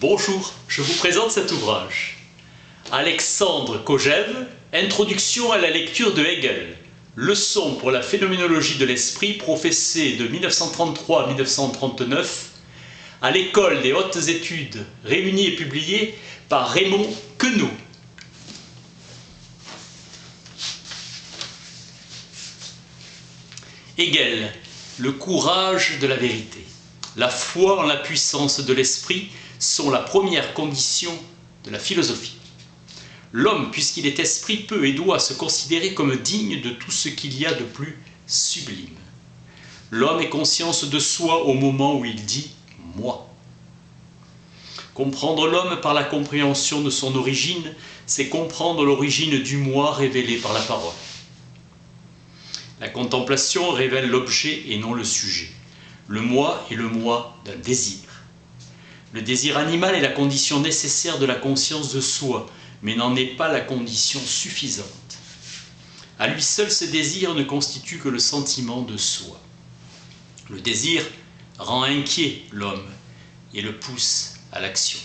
Bonjour, je vous présente cet ouvrage. Alexandre Kojève, Introduction à la lecture de Hegel. Leçon pour la phénoménologie de l'esprit professée de 1933 à 1939 à l'École des hautes études, réunie et publiée par Raymond Queneau. Hegel, le courage de la vérité. La foi en la puissance de l'esprit sont la première condition de la philosophie. L'homme, puisqu'il est esprit, peut et doit se considérer comme digne de tout ce qu'il y a de plus sublime. L'homme est conscience de soi au moment où il dit « moi ». Comprendre l'homme par la compréhension de son origine, c'est comprendre l'origine du moi révélé par la parole. La contemplation révèle l'objet et non le sujet. Le moi est le moi d'un désir. Le désir animal est la condition nécessaire de la conscience de soi, mais n'en est pas la condition suffisante. À lui seul, ce désir ne constitue que le sentiment de soi. Le désir rend inquiet l'homme et le pousse à l'action.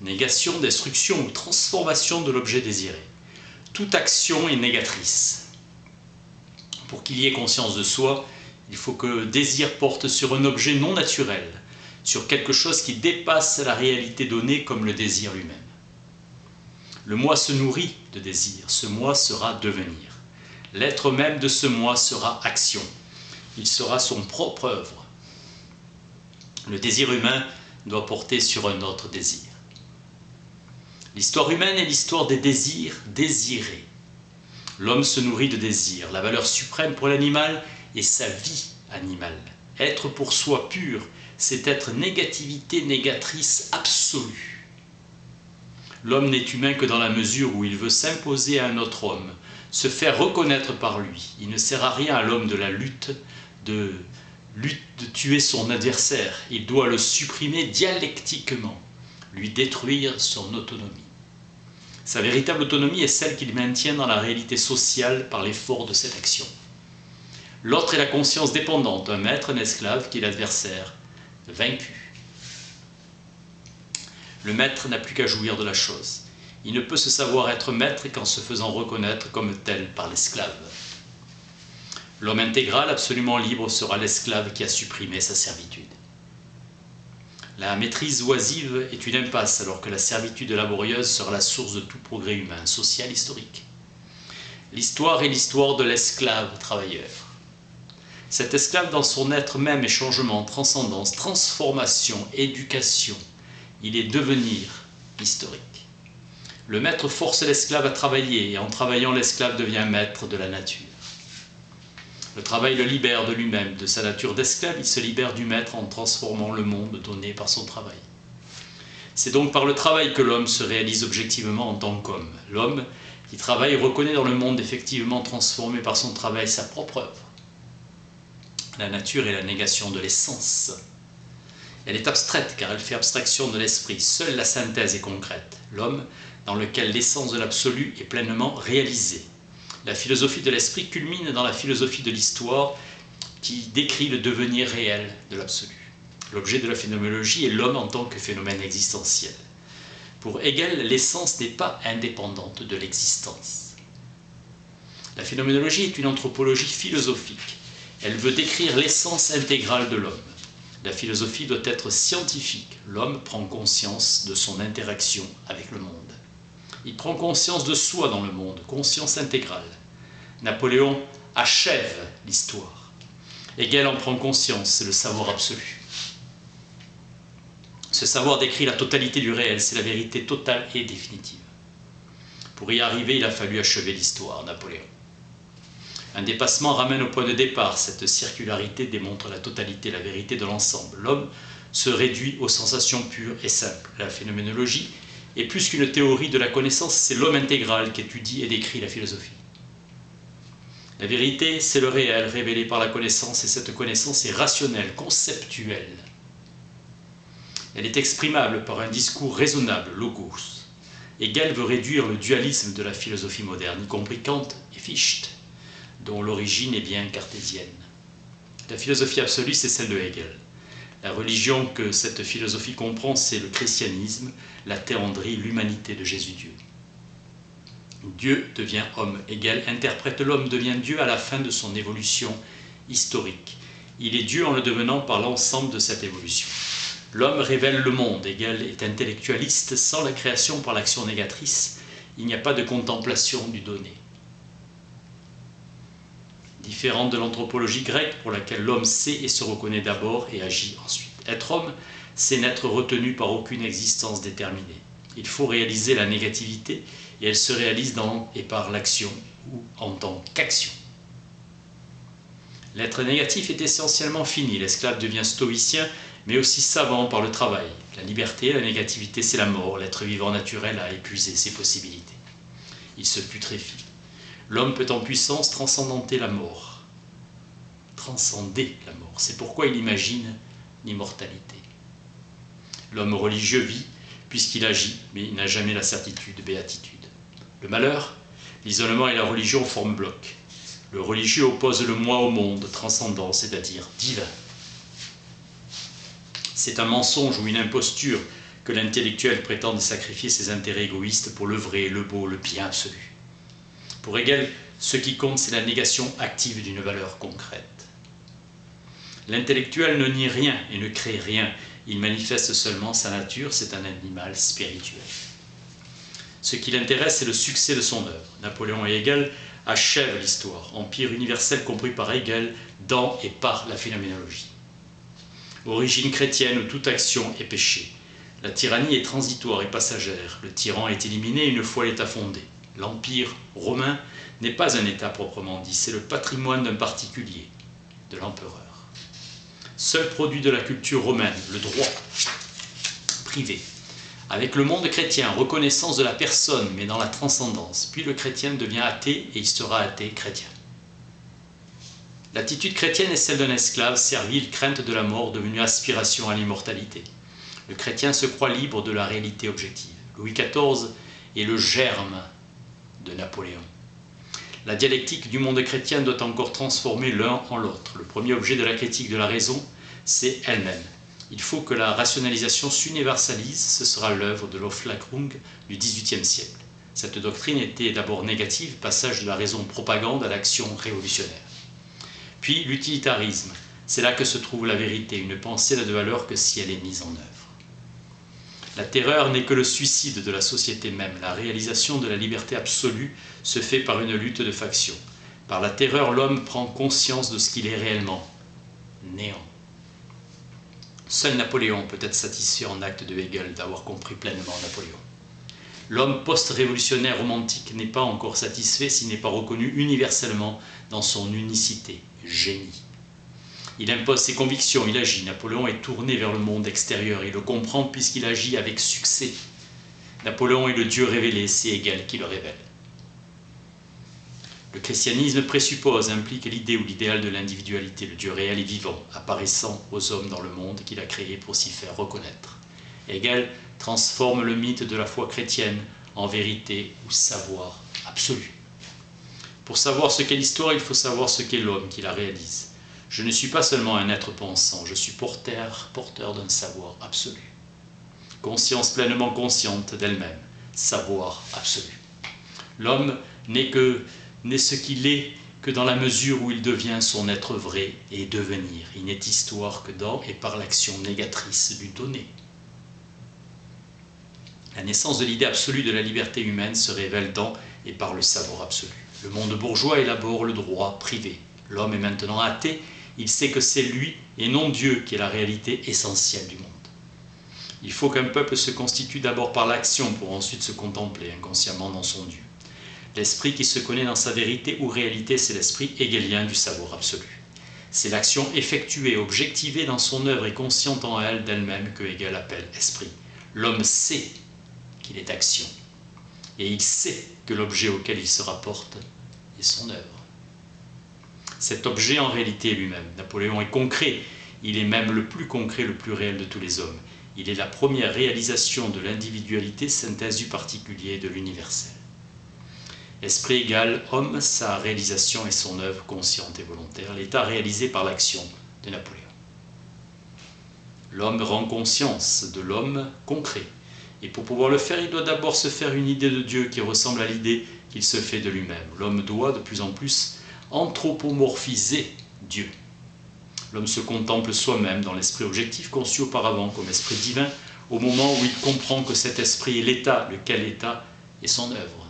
Négation, destruction ou transformation de l'objet désiré. Toute action est négatrice. Pour qu'il y ait conscience de soi, il faut que le désir porte sur un objet non naturel, sur quelque chose qui dépasse la réalité donnée comme le désir lui-même. Le moi se nourrit de désir, ce moi sera devenir. L'être même de ce moi sera action. Il sera son propre œuvre. Le désir humain doit porter sur un autre désir. L'histoire humaine est l'histoire des désirs désirés. L'homme se nourrit de désirs. La valeur suprême pour l'animal est sa vie animale. Être pour soi pur, c'est être négativité négatrice absolue. L'homme n'est humain que dans la mesure où il veut s'imposer à un autre homme, se faire reconnaître par lui. Il ne sert à rien à l'homme de la lutte de tuer son adversaire. Il doit le supprimer dialectiquement, lui détruire son autonomie. Sa véritable autonomie est celle qu'il maintient dans la réalité sociale par l'effort de cette action. L'autre est la conscience dépendante, un maître, un esclave qui est l'adversaire, vaincu. Le maître n'a plus qu'à jouir de la chose. Il ne peut se savoir être maître qu'en se faisant reconnaître comme tel par l'esclave. L'homme intégral, absolument libre, sera l'esclave qui a supprimé sa servitude. La maîtrise oisive est une impasse, alors que la servitude laborieuse sera la source de tout progrès humain, social, historique. L'histoire est l'histoire de l'esclave travailleur. Cet esclave dans son être même est changement, transcendance, transformation, éducation. Il est devenir historique. Le maître force l'esclave à travailler et en travaillant l'esclave devient maître de la nature. Le travail le libère de lui-même, de sa nature d'esclave, il se libère du maître en transformant le monde donné par son travail. C'est donc par le travail que l'homme se réalise objectivement en tant qu'homme. L'homme qui travaille reconnaît dans le monde effectivement transformé par son travail sa propre œuvre. La nature est la négation de l'essence. Elle est abstraite car elle fait abstraction de l'esprit. Seule la synthèse est concrète. L'homme dans lequel l'essence de l'absolu est pleinement réalisée. La philosophie de l'esprit culmine dans la philosophie de l'histoire qui décrit le devenir réel de l'absolu. L'objet de la phénoménologie est l'homme en tant que phénomène existentiel. Pour Hegel, l'essence n'est pas indépendante de l'existence. La phénoménologie est une anthropologie philosophique. Elle veut décrire l'essence intégrale de l'homme. La philosophie doit être scientifique. L'homme prend conscience de son interaction avec le monde. Il prend conscience de soi dans le monde, conscience intégrale. Napoléon achève l'histoire. Hegel en prend conscience, c'est le savoir absolu. Ce savoir décrit la totalité du réel, c'est la vérité totale et définitive. Pour y arriver, il a fallu achever l'histoire, Napoléon. Un dépassement ramène au point de départ. Cette circularité démontre la totalité, la vérité de l'ensemble. L'homme se réduit aux sensations pures et simples. La phénoménologie est plus qu'une théorie de la connaissance, c'est l'homme intégral qui étudie et décrit la philosophie. La vérité, c'est le réel révélé par la connaissance, et cette connaissance est rationnelle, conceptuelle. Elle est exprimable par un discours raisonnable, logos. Hegel veut réduire le dualisme de la philosophie moderne, y compris Kant et Fichte, dont l'origine est bien cartésienne. La philosophie absolue, c'est celle de Hegel. La religion que cette philosophie comprend, c'est le christianisme, la théandrie, l'humanité de Jésus-Dieu. Dieu devient homme, Hegel interprète l'homme devient Dieu à la fin de son évolution historique. Il est Dieu en le devenant par l'ensemble de cette évolution. L'homme révèle le monde, Hegel est intellectualiste, sans la création par l'action négatrice, il n'y a pas de contemplation du donné. Différente de l'anthropologie grecque pour laquelle l'homme sait et se reconnaît d'abord et agit ensuite. Être homme, c'est n'être retenu par aucune existence déterminée. Il faut réaliser la négativité et elle se réalise dans et par l'action ou en tant qu'action. L'être négatif est essentiellement fini, l'esclave devient stoïcien mais aussi savant par le travail. La liberté, la négativité, c'est la mort, l'être vivant naturel a épuisé ses possibilités. Il se putréfie. L'homme peut en puissance transcender la mort. C'est pourquoi il imagine l'immortalité. L'homme religieux vit puisqu'il agit, mais il n'a jamais la certitude, béatitude. Le malheur, l'isolement et la religion forment bloc. Le religieux oppose le moi au monde, transcendant, c'est-à-dire divin. C'est un mensonge ou une imposture que l'intellectuel prétende sacrifier ses intérêts égoïstes pour le vrai, le beau, le bien absolu. Pour Hegel, ce qui compte, c'est la négation active d'une valeur concrète. L'intellectuel ne nie rien et ne crée rien, il manifeste seulement sa nature, c'est un animal spirituel. Ce qui l'intéresse, c'est le succès de son œuvre. Napoléon et Hegel achèvent l'histoire, empire universel compris par Hegel dans et par la phénoménologie. Origine chrétienne où toute action est péché. La tyrannie est transitoire et passagère. Le tyran est éliminé une fois l'État fondé. L'empire romain n'est pas un État proprement dit, c'est le patrimoine d'un particulier, de l'empereur. Seul produit de la culture romaine, le droit privé. Avec le monde chrétien, reconnaissance de la personne, mais dans la transcendance. Puis le chrétien devient athée et il sera athée chrétien. L'attitude chrétienne est celle d'un esclave, servile, crainte de la mort, devenue aspiration à l'immortalité. Le chrétien se croit libre de la réalité objective. Louis XIV est le germe de Napoléon. La dialectique du monde chrétien doit encore transformer l'un en l'autre. Le premier objet de la critique de la raison, c'est elle-même. Il faut que la rationalisation s'universalise, ce sera l'œuvre de l'Aufklärung du XVIIIe siècle. Cette doctrine était d'abord négative, passage de la raison propagande à l'action révolutionnaire. Puis l'utilitarisme, c'est là que se trouve la vérité, une pensée n'a de valeur que si elle est mise en œuvre. La terreur n'est que le suicide de la société même, la réalisation de la liberté absolue se fait par une lutte de factions. Par la terreur, l'homme prend conscience de ce qu'il est réellement, néant. Seul Napoléon peut être satisfait en acte de Hegel d'avoir compris pleinement Napoléon. L'homme post-révolutionnaire romantique n'est pas encore satisfait s'il n'est pas reconnu universellement dans son unicité, génie. Il impose ses convictions, il agit. Napoléon est tourné vers le monde extérieur, il le comprend puisqu'il agit avec succès. Napoléon est le Dieu révélé, c'est Hegel qui le révèle. Le christianisme présuppose, implique l'idée ou l'idéal de l'individualité, le Dieu réel et vivant, apparaissant aux hommes dans le monde qu'il a créé pour s'y faire reconnaître. Hegel transforme le mythe de la foi chrétienne en vérité ou savoir absolu. Pour savoir ce qu'est l'histoire, il faut savoir ce qu'est l'homme qui la réalise. Je ne suis pas seulement un être pensant, je suis porteur d'un savoir absolu. Conscience pleinement consciente d'elle-même, savoir absolu. L'homme n'est ce qu'il est que dans la mesure où il devient son être vrai et devenir. Il n'est histoire que dans et par l'action négatrice du donné. La naissance de l'idée absolue de la liberté humaine se révèle dans et par le savoir absolu. Le monde bourgeois élabore le droit privé. L'homme est maintenant athée, il sait que c'est lui et non Dieu qui est la réalité essentielle du monde. Il faut qu'un peuple se constitue d'abord par l'action pour ensuite se contempler inconsciemment dans son Dieu. L'esprit qui se connaît dans sa vérité ou réalité, c'est l'esprit hegelien du savoir absolu. C'est l'action effectuée, objectivée dans son œuvre et consciente en elle d'elle-même que Hegel appelle esprit. L'homme sait qu'il est action et il sait que l'objet auquel il se rapporte est son œuvre. Cet objet en réalité est lui-même. Napoléon est concret, il est même le plus concret, le plus réel de tous les hommes. Il est la première réalisation de l'individualité, synthèse du particulier et de l'universel. Esprit égal, homme, sa réalisation et son œuvre consciente et volontaire, l'état réalisé par l'action de Napoléon. L'homme rend conscience de l'homme concret. Et pour pouvoir le faire, il doit d'abord se faire une idée de Dieu qui ressemble à l'idée qu'il se fait de lui-même. L'homme doit de plus en plus anthropomorphiser Dieu. L'homme se contemple soi-même dans l'esprit objectif conçu auparavant comme esprit divin, au moment où il comprend que cet esprit est l'état, lequel état est son œuvre.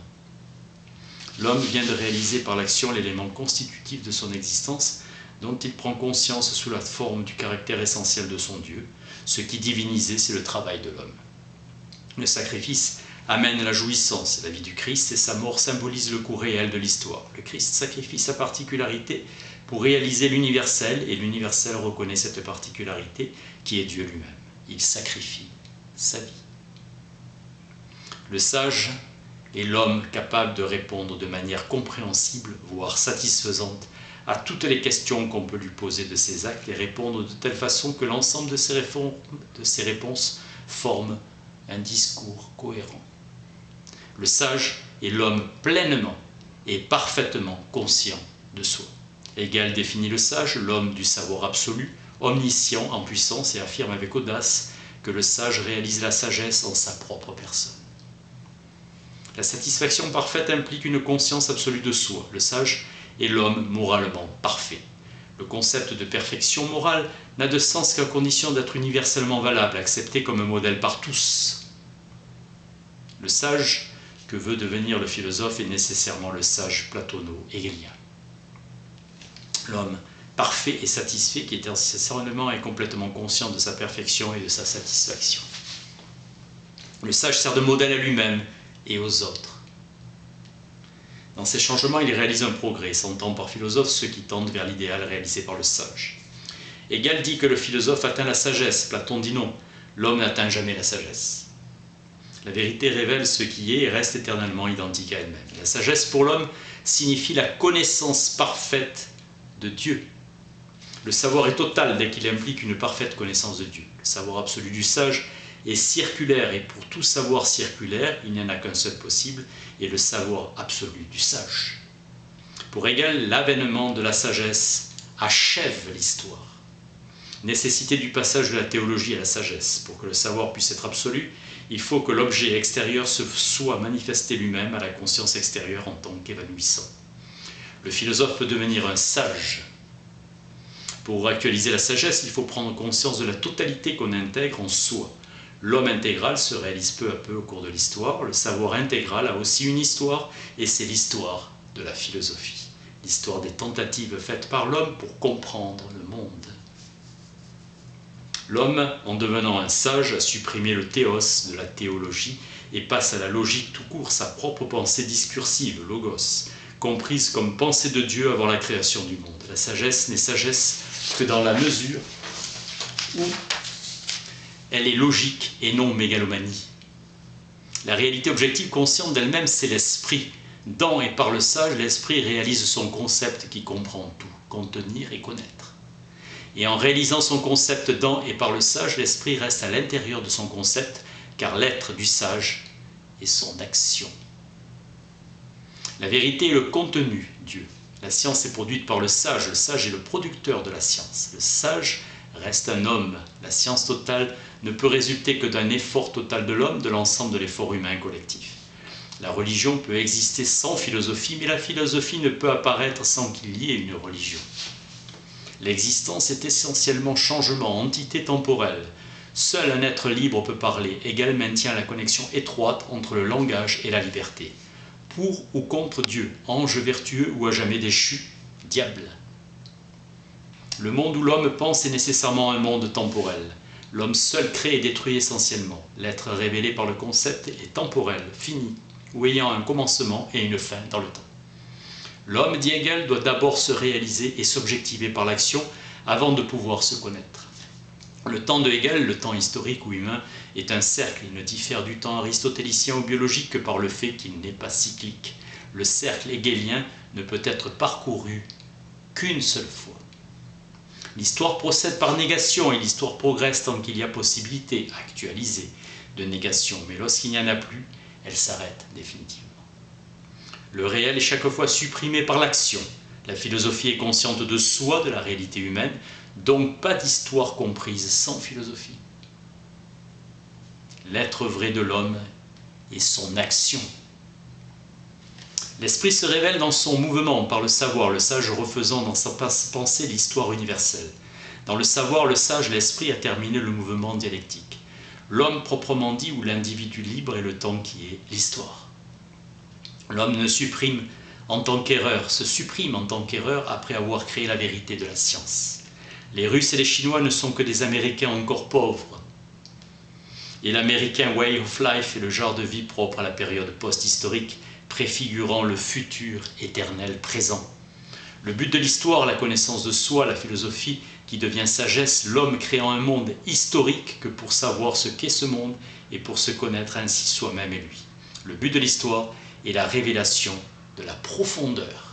L'homme vient de réaliser par l'action l'élément constitutif de son existence, dont il prend conscience sous la forme du caractère essentiel de son Dieu. Ce qui divinisé, c'est le travail de l'homme. Le sacrifice amène la jouissance, la vie du Christ, et sa mort symbolise le cours réel de l'histoire. Le Christ sacrifie sa particularité pour réaliser l'universel, et l'universel reconnaît cette particularité qui est Dieu lui-même. Il sacrifie sa vie. Le sage est l'homme capable de répondre de manière compréhensible, voire satisfaisante, à toutes les questions qu'on peut lui poser de ses actes et répondre de telle façon que l'ensemble de ses réponses forme un discours cohérent. Le sage est l'homme pleinement et parfaitement conscient de soi. Hegel définit le sage, l'homme du savoir absolu, omniscient en puissance, et affirme avec audace que le sage réalise la sagesse en sa propre personne. La satisfaction parfaite implique une conscience absolue de soi. Le sage est l'homme moralement parfait. Le concept de perfection morale n'a de sens qu'à condition d'être universellement valable, accepté comme un modèle par tous. Le sage que veut devenir le philosophe est nécessairement le sage platono-hegelien. L'homme parfait et satisfait qui est nécessairement et complètement conscient de sa perfection et de sa satisfaction. Le sage sert de modèle à lui-même et aux autres. Dans ces changements, il réalise un progrès, s'entend par philosophe ceux qui tendent vers l'idéal réalisé par le sage. Hegel dit que le philosophe atteint la sagesse, Platon dit non, l'homme n'atteint jamais la sagesse. La vérité révèle ce qui est et reste éternellement identique à elle-même. La sagesse pour l'homme signifie la connaissance parfaite de Dieu. Le savoir est total dès qu'il implique une parfaite connaissance de Dieu. Le savoir absolu du sage est circulaire, et pour tout savoir circulaire, il n'y en a qu'un seul possible, et le savoir absolu du sage. Pour Hegel, l'avènement de la sagesse achève l'histoire. Nécessité du passage de la théologie à la sagesse. Pour que le savoir puisse être absolu, il faut que l'objet extérieur se soit manifesté lui-même à la conscience extérieure en tant qu'évanouissant. Le philosophe peut devenir un sage. Pour actualiser la sagesse, il faut prendre conscience de la totalité qu'on intègre en soi. L'homme intégral se réalise peu à peu au cours de l'histoire. Le savoir intégral a aussi une histoire, et c'est l'histoire de la philosophie. L'histoire des tentatives faites par l'homme pour comprendre le monde. L'homme, en devenant un sage, a supprimé le théos de la théologie et passe à la logique tout court, sa propre pensée discursive, logos, comprise comme pensée de Dieu avant la création du monde. La sagesse n'est sagesse que dans la mesure où elle est logique et non mégalomanie. La réalité objective consciente d'elle-même, c'est l'esprit. Dans et par le sage, l'esprit réalise son concept qui comprend tout, contenir et connaître. Et en réalisant son concept dans et par le sage, l'esprit reste à l'intérieur de son concept, car l'être du sage est son action. La vérité est le contenu, Dieu. La science est produite par le sage est le producteur de la science. Le sage reste un homme. La science totale ne peut résulter que d'un effort total de l'homme, de l'ensemble de l'effort humain collectif. La religion peut exister sans philosophie, mais la philosophie ne peut apparaître sans qu'il y ait une religion. L'existence est essentiellement changement, entité temporelle. Seul un être libre peut parler. Hegel maintient la connexion étroite entre le langage et la liberté. Pour ou contre Dieu, ange vertueux ou à jamais déchu, diable. Le monde où l'homme pense est nécessairement un monde temporel. L'homme seul crée et détruit essentiellement. L'être révélé par le concept est temporel, fini, ou ayant un commencement et une fin dans le temps. L'homme, dit Hegel, doit d'abord se réaliser et s'objectiver par l'action avant de pouvoir se connaître. Le temps de Hegel, le temps historique ou humain, est un cercle. Il ne diffère du temps aristotélicien ou biologique que par le fait qu'il n'est pas cyclique. Le cercle hegelien ne peut être parcouru qu'une seule fois. L'histoire procède par négation et l'histoire progresse tant qu'il y a possibilité, actualisée, de négation. Mais lorsqu'il n'y en a plus, elle s'arrête définitivement. Le réel est chaque fois supprimé par l'action. La philosophie est consciente de soi, de la réalité humaine. Donc pas d'histoire comprise sans philosophie. L'être vrai de l'homme est son action. L'esprit se révèle dans son mouvement par le savoir, le sage refaisant dans sa pensée l'histoire universelle. Dans le savoir, le sage, l'esprit a terminé le mouvement dialectique. L'homme proprement dit ou l'individu libre est le temps qui est l'histoire. L'homme ne supprime en tant qu'erreur, se supprime en tant qu'erreur après avoir créé la vérité de la science. Les Russes et les Chinois ne sont que des Américains encore pauvres. Et l'américain way of life est le genre de vie propre à la période post-historique, préfigurant le futur éternel présent. Le but de l'histoire, la connaissance de soi, la philosophie qui devient sagesse, l'homme créant un monde historique que pour savoir ce qu'est ce monde et pour se connaître ainsi soi-même et lui. Le but de l'histoire est la révélation de la profondeur.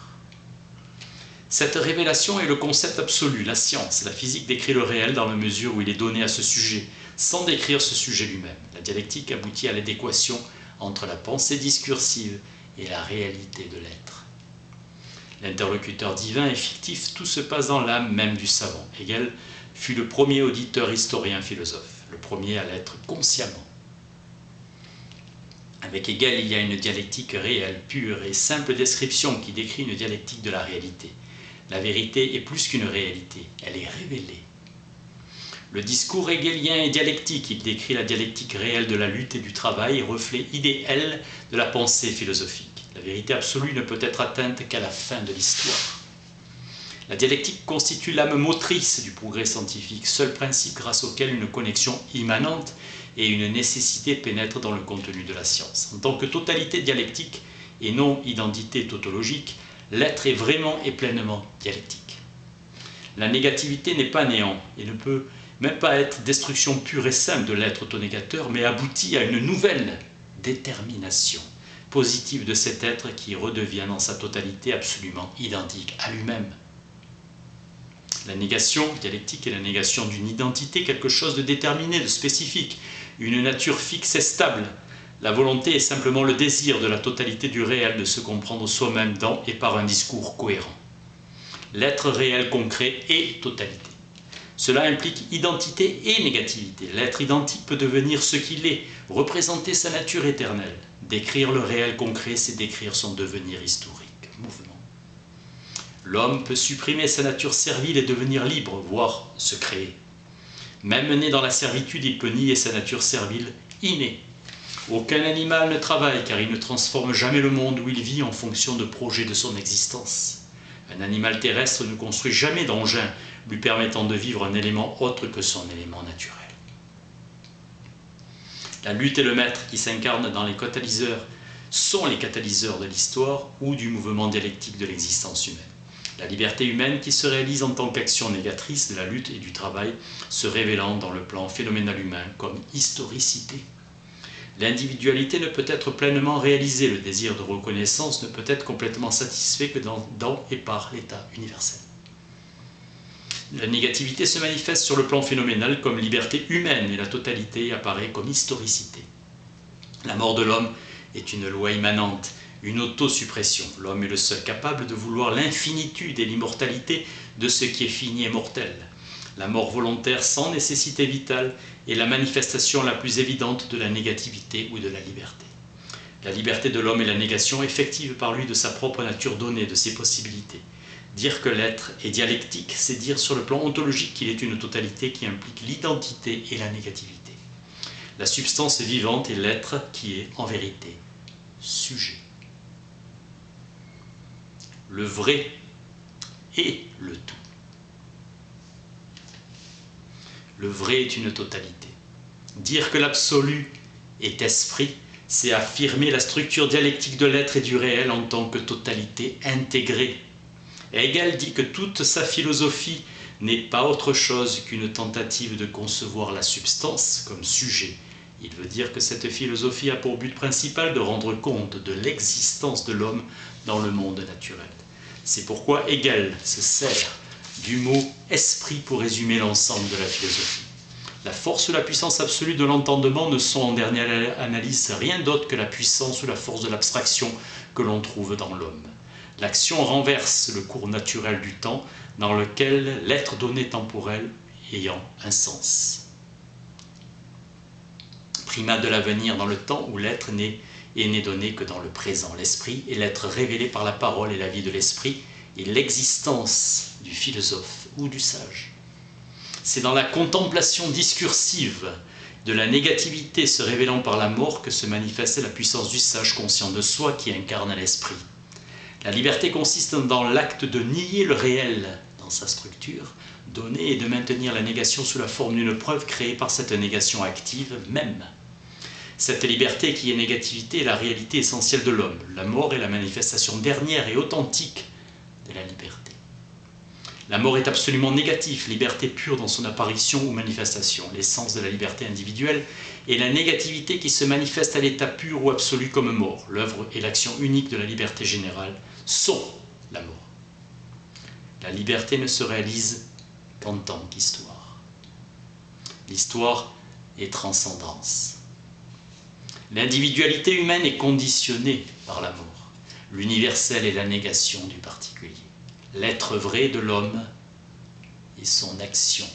Cette révélation est le concept absolu, la science. La physique décrit le réel dans la mesure où il est donné à ce sujet, sans décrire ce sujet lui-même. La dialectique aboutit à l'adéquation entre la pensée discursive et la réalité de l'être. L'interlocuteur divin est fictif, tout se passe dans l'âme même du savant. Hegel fut le premier auditeur, historien, philosophe, le premier à l'être consciemment. Avec Hegel, il y a une dialectique réelle, pure et simple description qui décrit une dialectique de la réalité. La vérité est plus qu'une réalité, elle est révélée. Le discours hegelien est dialectique, il décrit la dialectique réelle de la lutte et du travail, reflet idéal de la pensée philosophique. La vérité absolue ne peut être atteinte qu'à la fin de l'histoire. La dialectique constitue l'âme motrice du progrès scientifique, seul principe grâce auquel une connexion immanente et une nécessité pénètrent dans le contenu de la science. En tant que totalité dialectique et non identité tautologique, l'être est vraiment et pleinement dialectique. La négativité n'est pas néant et ne peut même pas être destruction pure et simple de l'être autonégateur, mais aboutit à une nouvelle détermination positive de cet être qui redevient dans sa totalité absolument identique à lui-même. La négation dialectique est la négation d'une identité, quelque chose de déterminé, de spécifique, une nature fixe et stable. La volonté est simplement le désir de la totalité du réel, de se comprendre soi-même dans et par un discours cohérent. L'être réel concret est totalité. Cela implique identité et négativité. L'être identique peut devenir ce qu'il est, représenter sa nature éternelle. Décrire le réel concret, c'est décrire son devenir historique, mouvement. L'homme peut supprimer sa nature servile et devenir libre, voire se créer. Même né dans la servitude, il peut nier sa nature servile innée. Aucun animal ne travaille car il ne transforme jamais le monde où il vit en fonction de projets de son existence. Un animal terrestre ne construit jamais d'engin lui permettant de vivre un élément autre que son élément naturel. La lutte et le maître qui s'incarnent dans les catalyseurs sont les catalyseurs de l'histoire ou du mouvement dialectique de l'existence humaine. La liberté humaine qui se réalise en tant qu'action négatrice de la lutte et du travail, se révélant dans le plan phénoménal humain comme historicité. L'individualité ne peut être pleinement réalisée, le désir de reconnaissance ne peut être complètement satisfait que dans et par l'état universel. La négativité se manifeste sur le plan phénoménal comme liberté humaine et la totalité apparaît comme historicité. La mort de l'homme est une loi immanente, une autosuppression. L'homme est le seul capable de vouloir l'infinitude et l'immortalité de ce qui est fini et mortel. La mort volontaire sans nécessité vitale est la manifestation la plus évidente de la négativité ou de la liberté. La liberté de l'homme est la négation effective par lui de sa propre nature donnée, de ses possibilités. Dire que l'être est dialectique, c'est dire sur le plan ontologique qu'il est une totalité qui implique l'identité et la négativité. La substance vivante est l'être qui est en vérité sujet. Le vrai est le tout. Le vrai est une totalité. Dire que l'absolu est esprit, c'est affirmer la structure dialectique de l'être et du réel en tant que totalité intégrée. Hegel dit que toute sa philosophie n'est pas autre chose qu'une tentative de concevoir la substance comme sujet. Il veut dire que cette philosophie a pour but principal de rendre compte de l'existence de l'homme dans le monde naturel. C'est pourquoi Hegel se sert du mot « esprit » pour résumer l'ensemble de la philosophie. La force ou la puissance absolue de l'entendement ne sont en dernière analyse rien d'autre que la puissance ou la force de l'abstraction que l'on trouve dans l'homme. L'action renverse le cours naturel du temps dans lequel l'être donné temporel ayant un sens. Primat de l'avenir dans le temps où l'être n'est donné que dans le présent. L'esprit est l'être révélé par la parole et la vie de l'esprit et l'existence du philosophe ou du sage. C'est dans la contemplation discursive de la négativité se révélant par la mort que se manifeste la puissance du sage conscient de soi qui incarne l'esprit. La liberté consiste dans l'acte de nier le réel dans sa structure donnée et de maintenir la négation sous la forme d'une preuve créée par cette négation active même. Cette liberté qui est négativité est la réalité essentielle de l'homme. La mort est la manifestation dernière et authentique de la liberté. La mort est absolument négative, liberté pure dans son apparition ou manifestation. L'essence de la liberté individuelle est la négativité qui se manifeste à l'état pur ou absolu comme mort. L'œuvre et l'action unique de la liberté générale sont la mort. La liberté ne se réalise qu'en tant qu'histoire. L'histoire est transcendance. L'individualité humaine est conditionnée par la mort. L'universel est la négation du particulier. L'être vrai de l'homme est son action.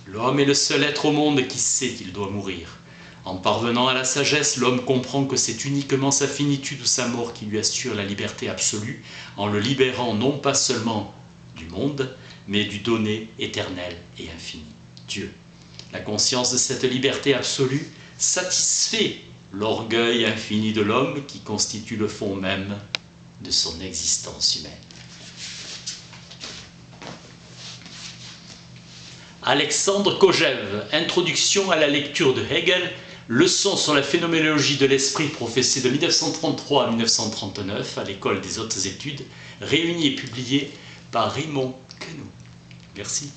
L'homme est le seul être au monde qui sait qu'il doit mourir. En parvenant à la sagesse, l'homme comprend que c'est uniquement sa finitude ou sa mort qui lui assure la liberté absolue, en le libérant non pas seulement du monde, mais du donné éternel et infini, Dieu. La conscience de cette liberté absolue satisfait l'orgueil infini de l'homme qui constitue le fond même de son existence humaine. Alexandre Kojève, introduction à la lecture de Hegel, leçon sur la phénoménologie de l'esprit professée de 1933 à 1939 à l'École des hautes études, réunie et publiée par Raymond Queneau. Merci.